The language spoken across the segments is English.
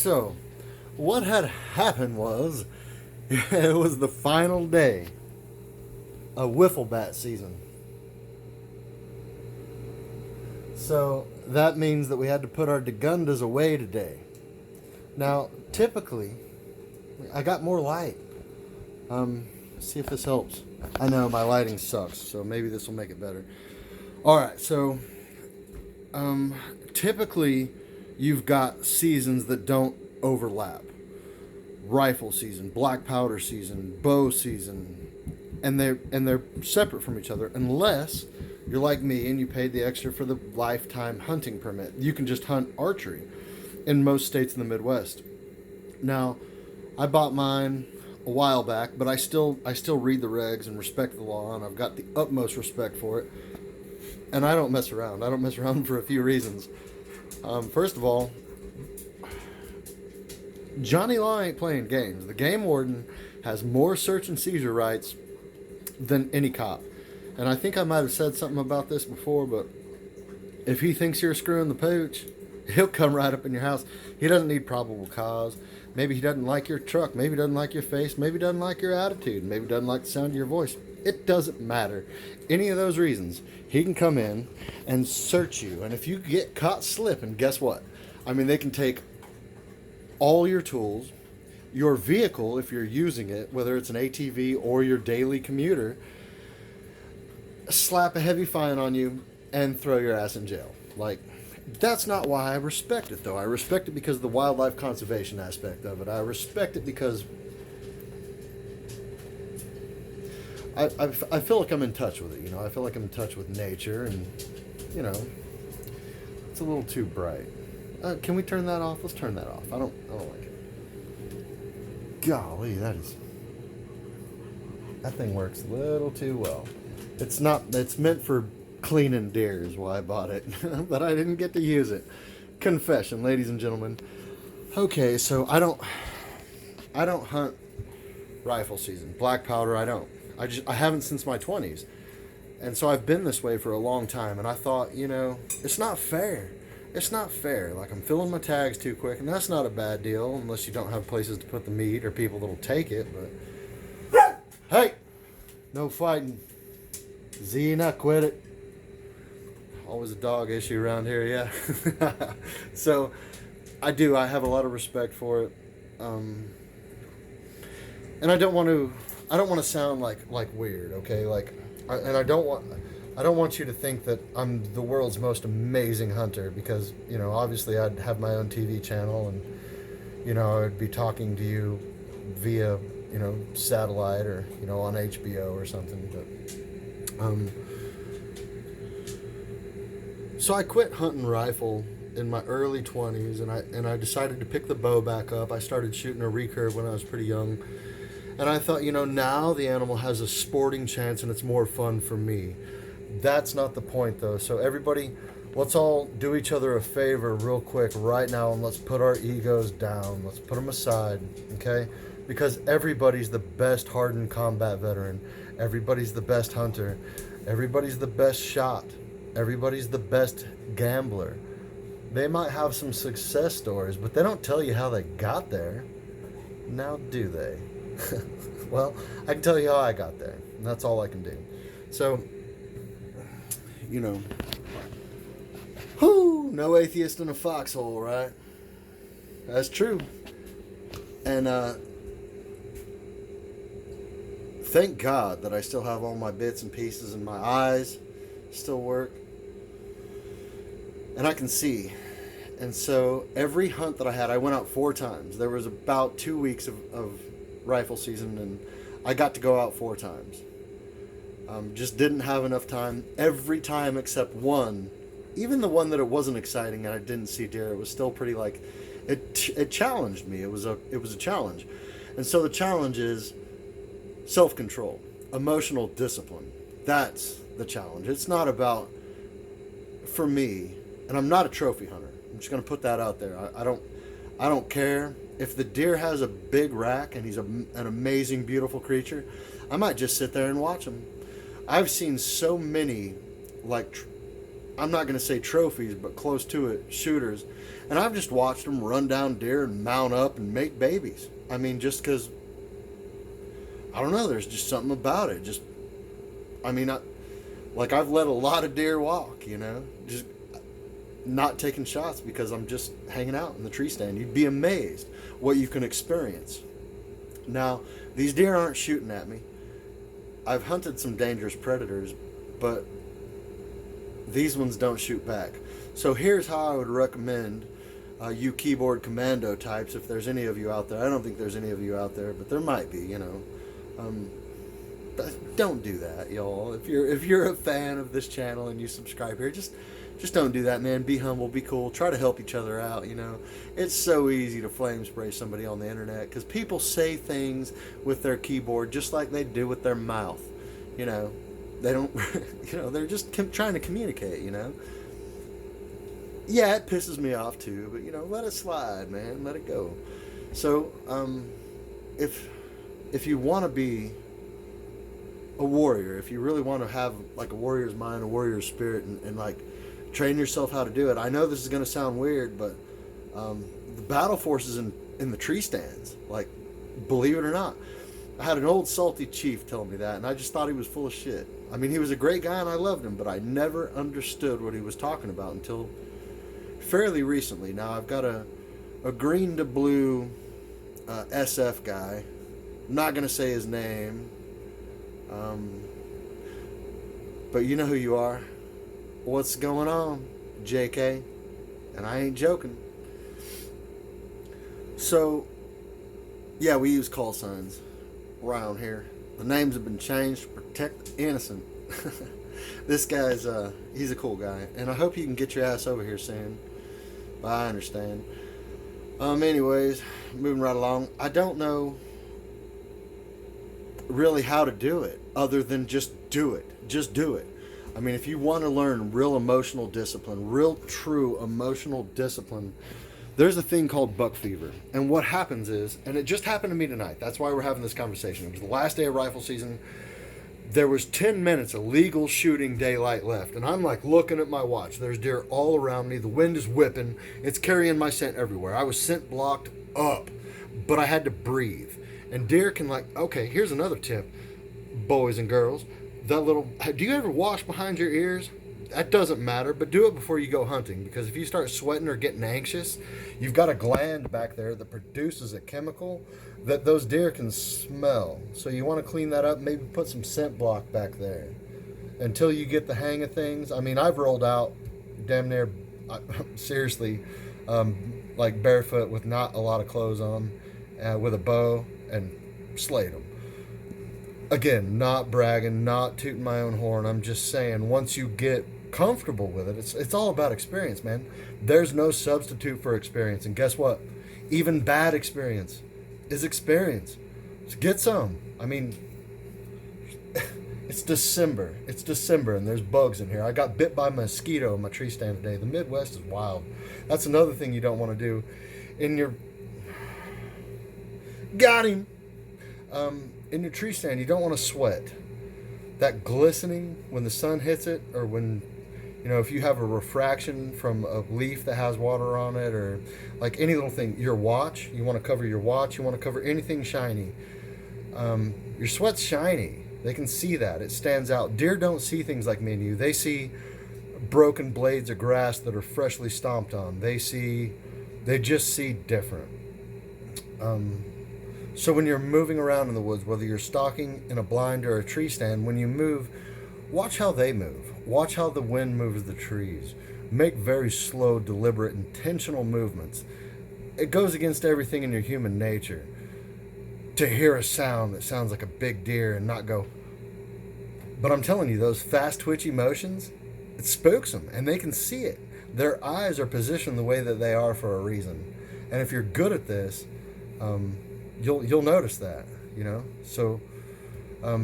So, what had happened was, it was the final day of wiffle bat season. So, that means that we had to put our Dagundas away today. Now, typically, I got more light. See if this helps. I know my lighting sucks, so maybe this will make it better. Alright, so, typically, you've got seasons that don't overlap. Rifle season, black powder season, bow season, and they're separate from each other unless you're like me and you paid the extra for the lifetime hunting permit. You can just hunt archery in most states in the Midwest. Now, I bought mine a while back, but I still read the regs and respect the law, and I've got the utmost respect for it. And I don't mess around. I don't mess around for a few reasons. First of all, Johnny Law ain't playing games. The game warden has more search and seizure rights than any cop. And I think I might have said something about this before, but if he thinks you're screwing the pooch, he'll come right up in your house. He doesn't need probable cause. Maybe he doesn't like your truck. Maybe he doesn't like your face. Maybe he doesn't like your attitude. Maybe he doesn't like the sound of your voice. It doesn't matter. Any of those reasons, he can come in and search you. And if you get caught slipping, guess what? I mean, they can take all your tools, your vehicle, if you're using it, whether it's an ATV or your daily commuter, slap a heavy fine on you, and throw your ass in jail. Like, that's not why I respect it, though. I respect it because of the wildlife conservation aspect of it. I respect it because I feel like I'm in touch with it, you know. I feel like I'm in touch with nature, and, you know, it's a little too bright. Can we turn that off? Let's turn that off. I don't like it. Golly, that thing works a little too well. It's meant for cleaning deer is why I bought it, but I didn't get to use it. Confession, ladies and gentlemen. Okay, so I don't hunt rifle season. Black powder, I don't. I haven't since my 20s. And so I've been this way for a long time, and I thought, you know, it's not fair. It's not fair. Like, I'm filling my tags too quick, and that's not a bad deal unless you don't have places to put the meat or people that'll take it, but hey, no fighting. Xena, quit it. Always a dog issue around here, yeah. So, I have a lot of respect for it. And I don't want to sound like weird, okay? I don't want you to think that I'm the world's most amazing hunter, because, you know, obviously I'd have my own TV channel, and, you know, I'd be talking to you via, you know, satellite or, you know, on HBO or something, but so I quit hunting rifle in my early 20s, and I decided to pick the bow back up. I started shooting a recurve when I was pretty young, and I thought, you know, now the animal has a sporting chance and it's more fun for me. That's not the point, though. So everybody, let's all do each other a favor real quick right now, and let's put our egos down. Let's put them aside, okay? Because everybody's the best hardened combat veteran. Everybody's the best hunter. Everybody's the best shot. Everybody's the best gambler. They might have some success stories, but they don't tell you how they got there. Now, do they? Well, I can tell you how I got there, and that's all I can do. So, you know, no atheist in a foxhole, right? That's true. And thank God that I still have all my bits and pieces, and my eyes still work, and I can see. And so every hunt that I had, I went out 4 times. There was about 2 weeks of rifle season, and I got to go out 4 times. Just didn't have enough time. Every time except one, even the one that it wasn't exciting and I didn't see deer, it was still pretty, like, it challenged me. It was a challenge. And so the challenge is self-control, emotional discipline. That's the challenge. It's not about, for me, and I'm not a trophy hunter. I'm just going to put that out there. I don't care if the deer has a big rack and he's an amazing, beautiful creature. I might just sit there and watch him. I've seen so many, like, I'm not going to say trophies, but close to it, shooters. And I've just watched them run down deer and mount up and make babies. I mean, just because, I don't know, there's just something about it. Just, I mean, like I've let a lot of deer walk, you know, just not taking shots because I'm just hanging out in the tree stand. You'd be amazed what you can experience. Now, these deer aren't shooting at me. I've hunted some dangerous predators, but these ones don't shoot back. So here's how I would recommend you keyboard commando types, if there's any of you out there. I don't think there's any of you out there, but there might be, you know. Don't do that, y'all. If you're a fan of this channel and you subscribe here, just don't do that, man. Be humble, be cool. Try to help each other out, you know. It's so easy to flame spray somebody on the internet because people say things with their keyboard just like they do with their mouth. You know, they don't, you know, they're just trying to communicate, you know. Yeah, it pisses me off too, but, you know, let it slide, man. Let it go. So, if you want to be a warrior, if you really want to have like a warrior's mind, a warrior's spirit, and like train yourself how to do it. I know this is going to sound weird, but the battle force is in the tree stands. Like, believe it or not. I had an old salty chief tell me that, and I just thought he was full of shit. I mean, he was a great guy and I loved him, but I never understood what he was talking about until fairly recently. Now, I've got a green to blue SF guy. I'm not going to say his name, but you know who you are. What's going on, JK? And I ain't joking. So, yeah, we use call signs around here. The names have been changed to protect the innocent. This guy's, he's a cool guy. And I hope you can get your ass over here soon. But I understand. Anyways, moving right along. I don't know really how to do it other than just do it. Just do it. I mean, if you want to learn real emotional discipline, real true emotional discipline, there's a thing called buck fever. And what happens is, and it just happened to me tonight. That's why we're having this conversation. It was the last day of rifle season. There was 10 minutes of legal shooting daylight left. And I'm like looking at my watch. There's deer all around me. The wind is whipping. It's carrying my scent everywhere. I was scent blocked up, but I had to breathe. And deer can like, okay, here's another tip, boys and girls. That little, do you ever wash behind your ears? That doesn't matter, but do it before you go hunting, because if you start sweating or getting anxious, you've got a gland back there that produces a chemical that those deer can smell. So you want to clean that up, maybe put some scent block back there until you get the hang of things. I mean, I've rolled out damn near, seriously, like barefoot with not a lot of clothes on, with a bow, and slayed them. Again, not bragging, not tooting my own horn. I'm just saying, once you get comfortable with it, it's all about experience, man. There's no substitute for experience. And guess what? Even bad experience is experience. Just get some. I mean, it's December. It's December and there's bugs in here. I got bit by a mosquito in my tree stand today. The Midwest is wild. That's another thing you don't want to do. Got him. In your tree stand, you don't want to sweat. That glistening when the sun hits it, or when, you know, if you have a refraction from a leaf that has water on it, or like any little thing, your watch, you want to cover your watch, you want to cover anything shiny. Your sweat's shiny. They can see that. It stands out. Deer don't see things like me and you. They see broken blades of grass that are freshly stomped on. They just see different. So when you're moving around in the woods, whether you're stalking in a blind or a tree stand, when you move, watch how they move. Watch how the wind moves the trees. Make very slow, deliberate, intentional movements. It goes against everything in your human nature to hear a sound that sounds like a big deer and not go. But I'm telling you, those fast twitchy motions, it spooks them, and they can see it. Their eyes are positioned the way that they are for a reason. And if you're good at this, you'll notice that, you know. So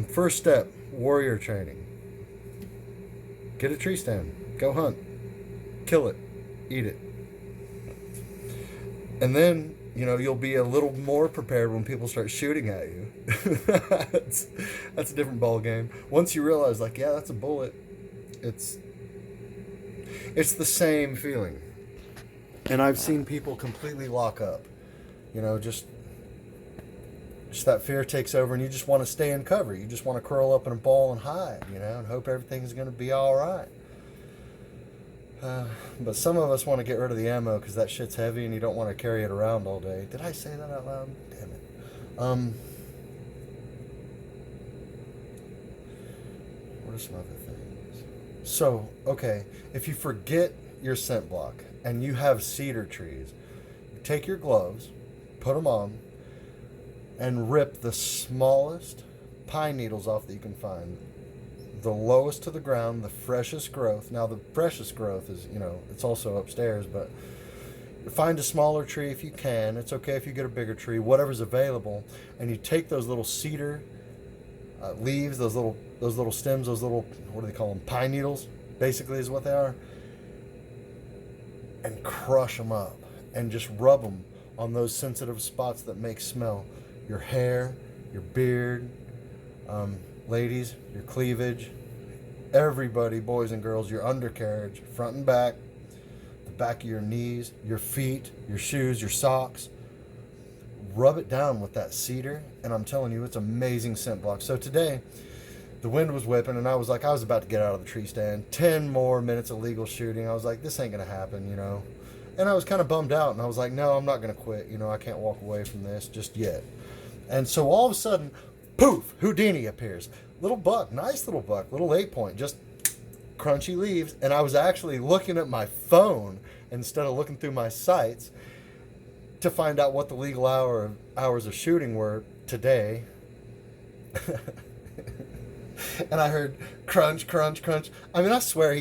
first step, warrior training. Get a tree stand, go hunt, kill it, eat it, and then, you know, you'll be a little more prepared when people start shooting at you. that's a different ball game. Once you realize, like, yeah, that's a bullet, It's the same feeling. And I've seen people completely lock up. You know, just that fear takes over, and you just want to stay in cover. You just want to curl up in a ball and hide, you know, and hope everything's going to be all right. But some of us want to get rid of the ammo because that shit's heavy and you don't want to carry it around all day. Did I say that out loud? Damn it. What are some other things? So, okay, if you forget your scent block and you have cedar trees, you take your gloves, put them on, and rip the smallest pine needles off that you can find. The lowest to the ground, the freshest growth. Now, the freshest growth is, you know, it's also upstairs, but find a smaller tree if you can. It's okay if you get a bigger tree, whatever's available, and you take those little cedar leaves, those little stems, those little, what do they call them? Pine needles, basically is what they are, and crush them up and just rub them on those sensitive spots that make smell. Your hair, your beard, ladies, your cleavage, everybody, boys and girls, your undercarriage, front and back, the back of your knees, your feet, your shoes, your socks. Rub it down with that cedar, and I'm telling you, it's amazing scent block. So today, the wind was whipping, and I was about to get out of the tree stand. 10 more minutes of legal shooting. I was like, this ain't going to happen, you know. And I was kind of bummed out, and I was like, no, I'm not going to quit. You know, I can't walk away from this just yet. And so all of a sudden, poof, Houdini appears. Little buck, nice little buck, little 8-point, just crunchy leaves. And I was actually looking at my phone instead of looking through my sights to find out what the legal hours of shooting were today. And I heard crunch, crunch, crunch. I mean, I swear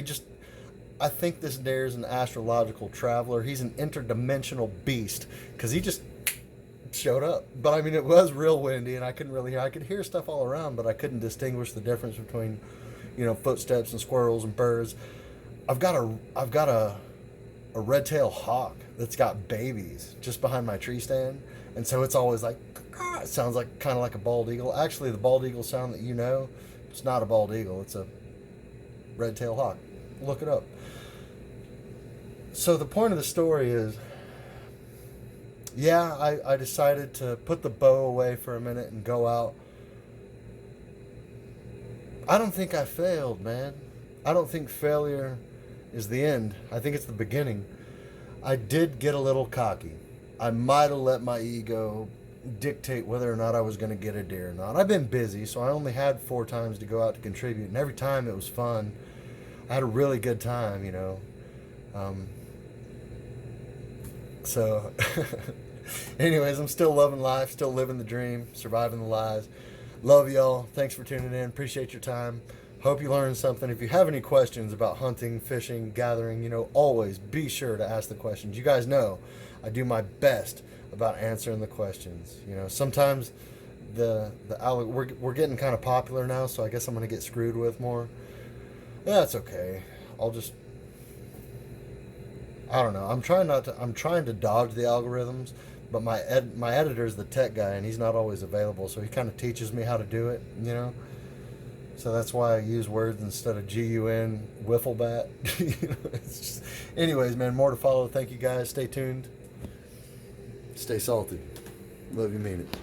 I think this deer is an astrological traveler. He's an interdimensional beast because he just showed up. But I mean, it was real windy and I couldn't really hear. I could hear stuff all around, but I couldn't distinguish the difference between, you know, footsteps and squirrels and birds. I've got a red-tailed hawk that's got babies just behind my tree stand, and so it's always like, it sounds like kind of like a bald eagle. Actually, the bald eagle sound that you know, it's not a bald eagle, it's a red-tailed hawk. Look it up. So the point of the story is, yeah, I decided to put the bow away for a minute and go out. I don't think I failed, man. I don't think failure is the end. I think it's the beginning. I did get a little cocky. I might have let my ego dictate whether or not I was going to get a deer or not. I've been busy, so I only had 4 times to go out to contribute, and every time it was fun. I had a really good time, you know. So, anyways, I'm still loving life, still living the dream, surviving the lies. Love y'all. Thanks for tuning in. Appreciate your time. Hope you learned something. If you have any questions about hunting, fishing, gathering, you know, always be sure to ask the questions. You guys know I do my best about answering the questions. You know, sometimes we're getting kind of popular now, so I guess I'm going to get screwed with more. That's okay. I don't know. I'm trying to dodge the algorithms, but my editor's the tech guy, and he's not always available, so he kind of teaches me how to do it, you know. So that's why I use words instead of GUN, wiffle bat. You know, it's just, anyways, man, more to follow. Thank you guys. Stay tuned. Stay salty. Love you, mean it.